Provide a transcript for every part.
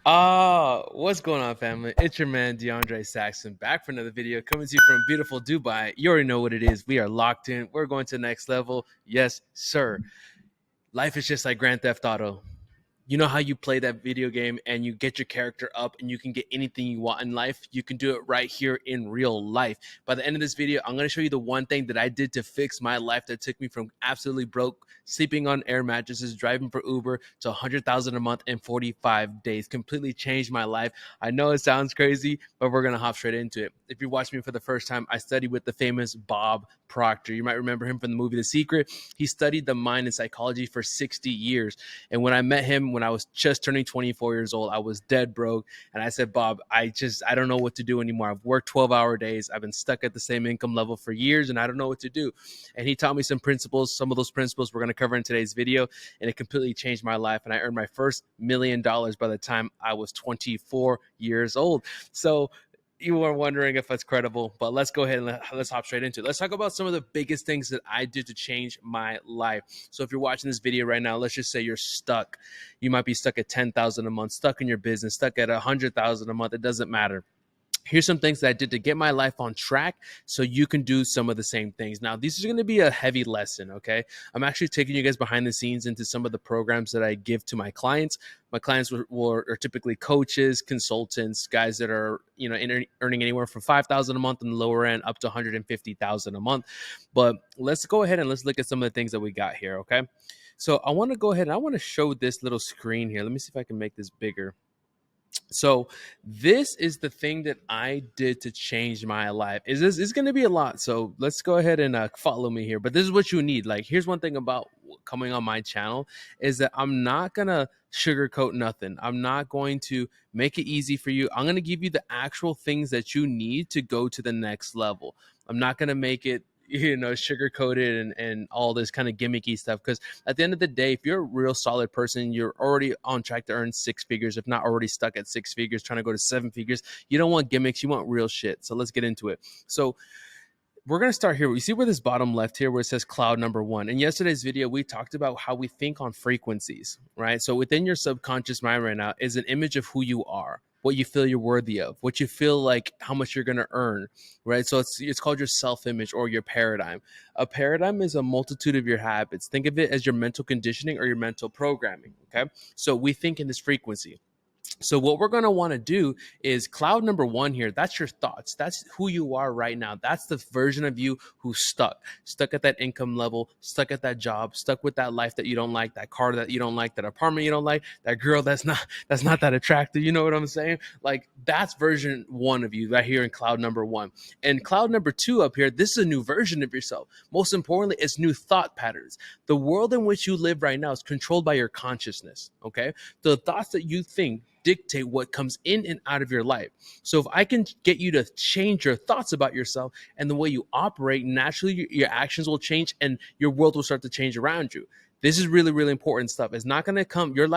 What's going on, family? It's your man DeAndre Saxon back for another video coming to you from beautiful Dubai. You already know what it is. We are locked in. We're going to the next level. Yes, sir. Life is just like Grand Theft Auto. You know how you play that video game and you get your character up and you can get anything you want in life? You can do it right here in real life. By the end of this video, I'm going to show you the one thing that I did to fix my life that took me from absolutely broke, sleeping on air mattresses, driving for Uber to 100,000 a month in 45 days. Completely changed my life. I know it sounds crazy, but we're going to hop straight into it. If you're watching me for the first time, I studied with the famous Bob Proctor. You might remember him from the movie The Secret. He studied the mind and psychology for 60 years. And when I met him, when I was just turning 24 years old, I was dead broke. And I said, Bob, I don't know what to do anymore. I've worked 12-hour days. I've been stuck at the same income level for years, and I don't know what to do. And he taught me some principles. Some of those principles we're going to cover in today's video, and it completely changed my life. And I earned my first $1 million by the time I was 24 years old. So you were wondering if that's credible, but let's go ahead and let's hop straight into it. Let's talk about some of the biggest things that I did to change my life. So if you're watching this video right now, let's just say you're stuck. You might be stuck at 10,000 a month, stuck in your business, stuck at 100,000 a month. It doesn't matter. Here's some things that I did to get my life on track so you can do some of the same things. Now, this is going to be a heavy lesson, okay? I'm actually taking you guys behind the scenes into some of the programs that I give to my clients. My clients are typically coaches, consultants, guys that are, earning anywhere from 5,000 a month on the lower end up to 150,000 a month. But let's go ahead and let's look at some of the things that we got here, okay? So I want to go ahead and I want to show this little screen here. Let me see if I can make this bigger. So this is the thing that I did to change my life. Is going to be a lot. So let's go ahead and follow me here. But this is what you need. Like, here's one thing about coming on my channel is that I'm not going to sugarcoat nothing. I'm not going to make it easy for you. I'm going to give you the actual things that you need to go to the next level. I'm not going to make it sugar coated and all this kind of gimmicky stuff, because at the end of the day, if you're a real solid person, you're already on track to earn six figures, if not already stuck at six figures trying to go to seven figures. You don't want gimmicks, you want real shit. So let's get into it. So we're going to start here. You see where this bottom left here where it says cloud number one. In yesterday's video, we talked about how we think on frequencies, right? So within your subconscious mind right now is an image of who you are, what you feel you're worthy of, what you feel like, how much you're going to earn, right? So it's called your self-image or your paradigm. A paradigm is a multitude of your habits. Think of it as your mental conditioning or your mental programming, okay? So we think in this frequency. So what we're going to want to do is cloud number one here. That's your thoughts. That's who you are right now. That's the version of you who's stuck at that income level, stuck at that job, stuck with that life that you don't like, that car that you don't like, that apartment you don't like, that girl that's not that attractive. You know what I'm saying? Like, that's version one of you right here in cloud number one. And cloud number two up here, this is a new version of yourself. Most importantly, it's new thought patterns. The world in which you live right now is controlled by your consciousness. Okay. The thoughts that you think dictate what comes in and out of your life. So if I can get you to change your thoughts about yourself and the way you operate, naturally your actions will change and your world will start to change around you. This is really, really important stuff. It's not going to come, new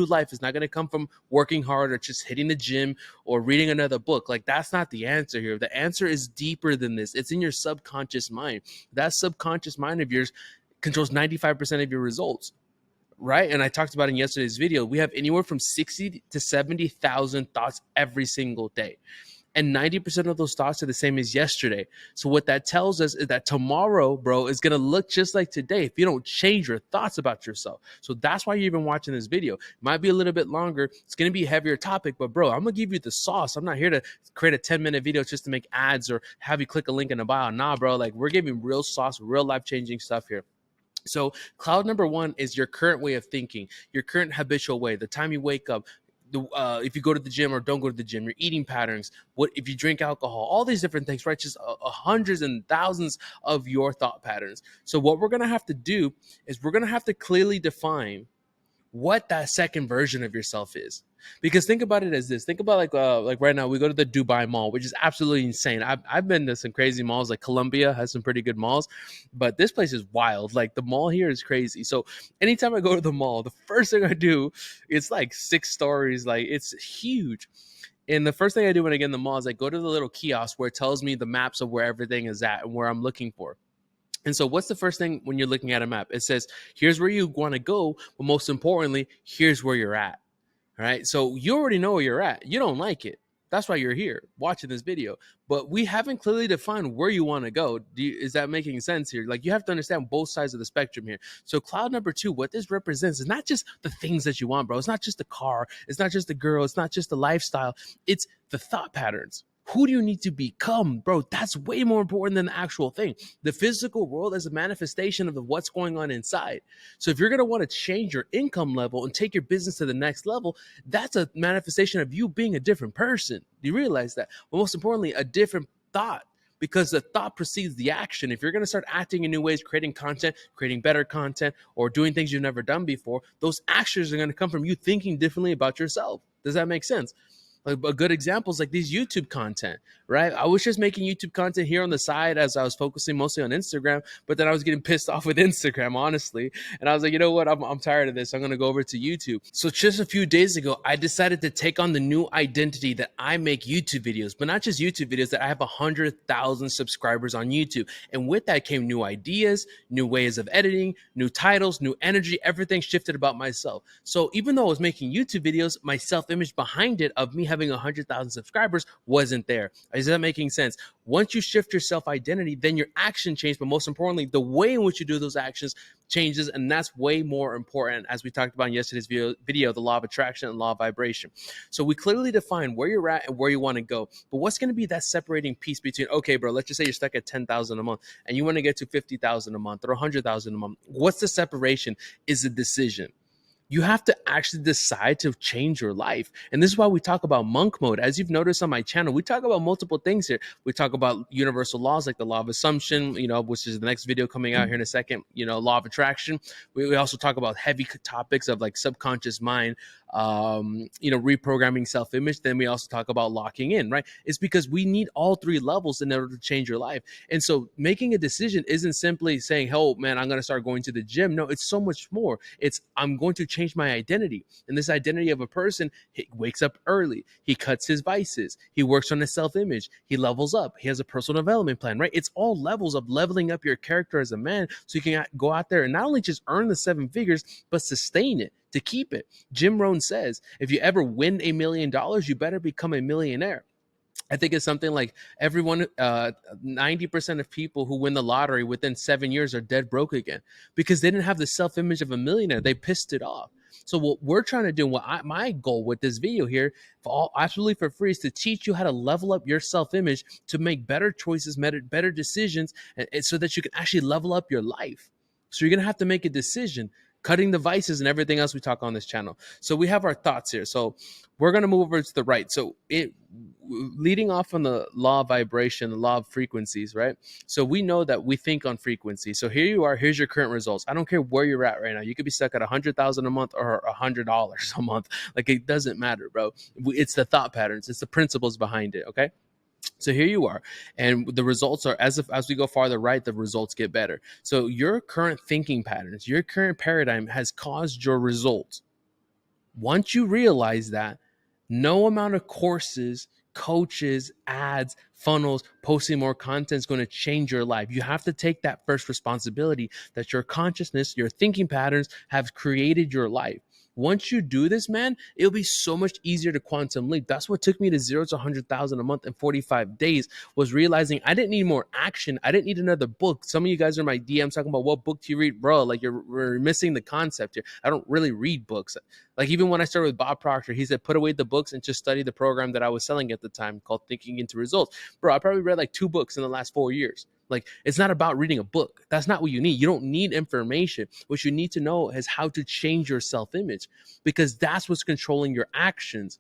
life is not going to come from working hard or just hitting the gym or reading another book. Like, that's not the answer here. The answer is deeper than this. It's in your subconscious mind. That subconscious mind of yours controls 95% of your results. Right. And I talked about in yesterday's video, we have anywhere from 60 to 70,000 thoughts every single day. And 90% of those thoughts are the same as yesterday. So what that tells us is that tomorrow, bro, is going to look just like today if you don't change your thoughts about yourself. So that's why you're even watching this video. It might be a little bit longer. It's going to be a heavier topic, but bro, I'm going to give you the sauce. I'm not here to create a 10-minute video just to make ads or have you click a link in the bio. Nah, bro, like, we're giving real sauce, real life-changing stuff here. So cloud number one is your current way of thinking, your current habitual way, the time you wake up, if you go to the gym or don't go to the gym, your eating patterns, what if you drink alcohol, all these different things, right? Just hundreds and thousands of your thought patterns. So what we're going to have to do is we're going to have to clearly define what that second version of yourself is. Because think about it as this. Think about like right now we go to the Dubai Mall, which is absolutely insane. I've been to some crazy malls. Like Colombia has some pretty good malls, but this place is wild. Like, the mall here is crazy. So anytime I go to the mall, the first thing I do, it's like 6 stories. Like, it's huge. And the first thing I do when I get in the mall is I go to the little kiosk where it tells me the maps of where everything is at and where I'm looking for. And so what's the first thing when you're looking at a map? It says, here's where you want to go, but most importantly, here's where you're at. All right. So you already know where you're at. You don't like it. That's why you're here watching this video. But we haven't clearly defined where you want to go. Is that making sense here? Like, you have to understand both sides of the spectrum here. So cloud number two, what this represents is not just the things that you want, bro. It's not just the car. It's not just the girl. It's not just the lifestyle. It's the thought patterns. Who do you need to become, bro? That's way more important than the actual thing. The physical world is a manifestation of what's going on inside. So if you're going to want to change your income level and take your business to the next level, that's a manifestation of you being a different person. Do you realize that? But most importantly, a different thought, because the thought precedes the action. If you're going to start acting in new ways, creating content, creating better content, or doing things you've never done before, those actions are going to come from you thinking differently about yourself. Does that make sense? Like, a good example is like these YouTube content, right? I was just making YouTube content here on the side as I was focusing mostly on Instagram, but then I was getting pissed off with Instagram, honestly. And I was like, you know what? I'm tired of this. I'm going to go over to YouTube. So just a few days ago, I decided to take on the new identity that I make YouTube videos, but not just YouTube videos, that I have 100,000 subscribers on YouTube. And with that came new ideas, new ways of editing, new titles, new energy. Everything shifted about myself. So even though I was making YouTube videos, my self-image behind it of me having 100,000 subscribers wasn't there. Is that making sense? Once you shift your self-identity, then your action changes, but most importantly, the way in which you do those actions changes, and that's way more important, as we talked about in yesterday's video, the law of attraction and law of vibration. So we clearly define where you're at and where you want to go, but what's going to be that separating piece between, okay, bro, let's just say you're stuck at 10,000 a month and you want to get to 50,000 a month or 100,000 a month. What's the separation? Is a decision. You have to actually decide to change your life. And this is why we talk about monk mode. As you've noticed on my channel, we talk about multiple things here. We talk about universal laws like the law of assumption, which is the next video coming out here in a second, law of attraction. We also talk about heavy topics of like subconscious mind, reprogramming self-image. Then we also talk about locking in, right? It's because we need all three levels in order to change your life. And so making a decision isn't simply saying, oh man, I'm going to start going to the gym. No, it's so much more. It's, I'm going to change my identity. And this identity of a person, he wakes up early, he cuts his vices, he works on his self-image, he levels up, he has a personal development plan, right? It's all levels of leveling up your character as a man, so you can go out there and not only just earn the 7 figures, but sustain it, to keep it. Jim Rohn says, if you ever win $1 million, you better become a millionaire. I think it's something like 90% of people who win the lottery within 7 years are dead broke again, because they didn't have the self-image of a millionaire. They pissed it off. So what we're trying to do, my goal with this video here, absolutely for free, is to teach you how to level up your self-image to make better choices, better decisions, and so that you can actually level up your life. So you're going to have to make a decision, cutting the vices and everything else we talk on this channel. So we have our thoughts here. So we're going to move over to the right. So leading off on the law of vibration, the law of frequencies, right? So we know that we think on frequency. So here you are, here's your current results. I don't care where you're at right now. You could be stuck at 100,000 a month or $100 a month. Like, it doesn't matter, bro. It's the thought patterns. It's the principles behind it. Okay. So here you are, and the results are, as we go farther right, the results get better. So your current thinking patterns, your current paradigm has caused your results. Once you realize that, no amount of courses, coaches, ads, funnels, posting more content is going to change your life. You have to take that first responsibility that your consciousness, your thinking patterns have created your life. Once you do this, man, it'll be so much easier to quantum leap. That's what took me to 0 to 100,000 a month in 45 days, was realizing I didn't need more action. I didn't need another book. Some of you guys are in my DMs talking about, what book do you read? Bro, like, we're missing the concept here. I don't really read books. Like, even when I started with Bob Proctor, he said, put away the books and just study the program that I was selling at the time called Thinking into Results. Bro, I probably read like 2 books in the last 4 years. Like, it's not about reading a book. That's not what you need. You don't need information. What you need to know is how to change your self-image, because that's what's controlling your actions.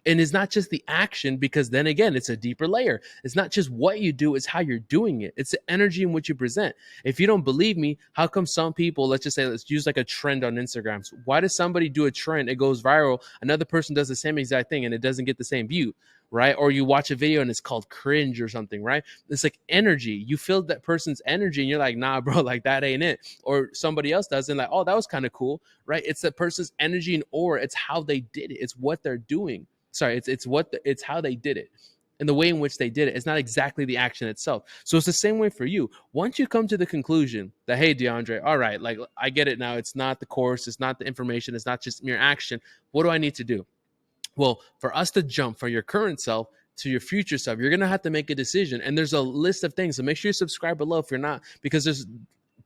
And it's not just the action, because then again, it's a deeper layer. It's not just what you do, it's how you're doing it. It's the energy in which you present. If you don't believe me, how come some people, let's just say, let's use like a trend on Instagram. So why does somebody do a trend, it goes viral, another person does the same exact thing and it doesn't get the same view? Right? Or you watch a video and it's called cringe or something, right? It's like energy. You feel that person's energy and you're like, nah, bro, like, that ain't it. Or somebody else does and like, oh, that was kind of cool, right? It's that person's energy and aura. It's how they did it. It's what they're doing. Sorry, it's how they did it. And the way in which they did it. It's not exactly the action itself. So it's the same way for you. Once you come to the conclusion that, hey, DeAndre, all right, like, I get it now. It's not the course. It's not the information. It's not just mere action. What do I need to do? Well, for us to jump from your current self to your future self, you're gonna have to make a decision. And there's a list of things. So make sure you subscribe below if you're not, because there's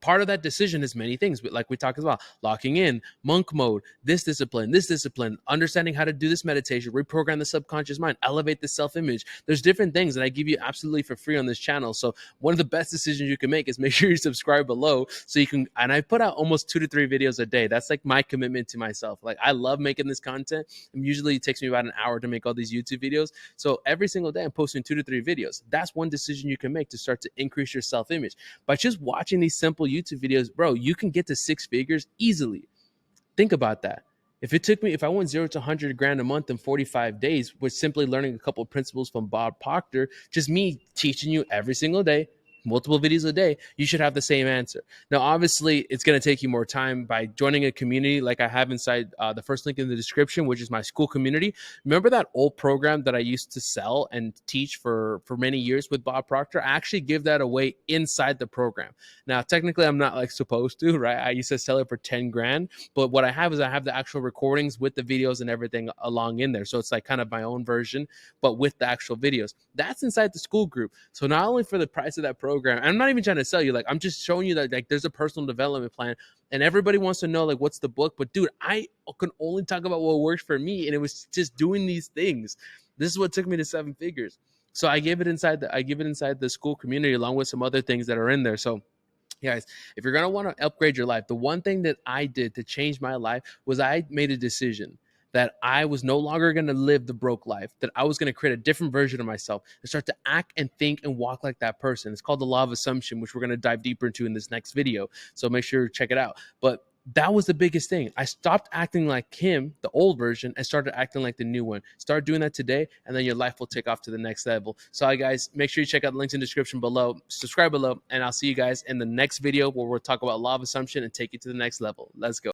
part of that decision is many things, but like we talked about, locking in, monk mode, this discipline, understanding how to do this meditation, reprogram the subconscious mind, elevate the self-image. There's different things that I give you absolutely for free on this channel. So one of the best decisions you can make is make sure you subscribe below so you can, and I put out almost 2 to 3 videos a day. That's like my commitment to myself. Like I love making this content. And usually it takes me about an hour to make all these YouTube videos. So every single day I'm posting 2 to 3 videos. That's one decision you can make to start to increase your self-image. By just watching these simple YouTube videos, bro, you can get to 6 figures easily. Think about that. If I went 0 to 100 grand a month in 45 days with simply learning a couple of principles from Bob Proctor, just me teaching you every single day, multiple videos a day, you should have the same answer. Now, obviously, it's going to take you more time by joining a community like I have inside the first link in the description, which is my school community. Remember that old program that I used to sell and teach for many years with Bob Proctor? I actually give that away inside the program. Now, technically, I'm not like supposed to, right? I used to sell it for 10 grand, but what I have is I have the actual recordings with the videos and everything along in there. So it's like kind of my own version, but with the actual videos. That's inside the school group. So not only for the price of that program, I'm not even trying to sell you, like I'm just showing you that like there's a personal development plan, and everybody wants to know like what's the book. But dude, I can only talk about what works for me, and it was just doing these things. This is what took me to 7 figures. So I give it inside the school community along with some other things that are in there. So guys, if you're going to want to upgrade your life, the one thing that I did to change my life was I made a decision that I was no longer going to live the broke life, that I was going to create a different version of myself and start to act and think and walk like that person. It's called the law of assumption, which we're going to dive deeper into in this next video. So make sure to check it out. But that was the biggest thing. I stopped acting like him, the old version, and started acting like the new one. Start doing that today, and then your life will take off to the next level. So, guys, make sure you check out the links in the description below. Subscribe below, and I'll see you guys in the next video where we'll talk about law of assumption and take you to the next level. Let's go.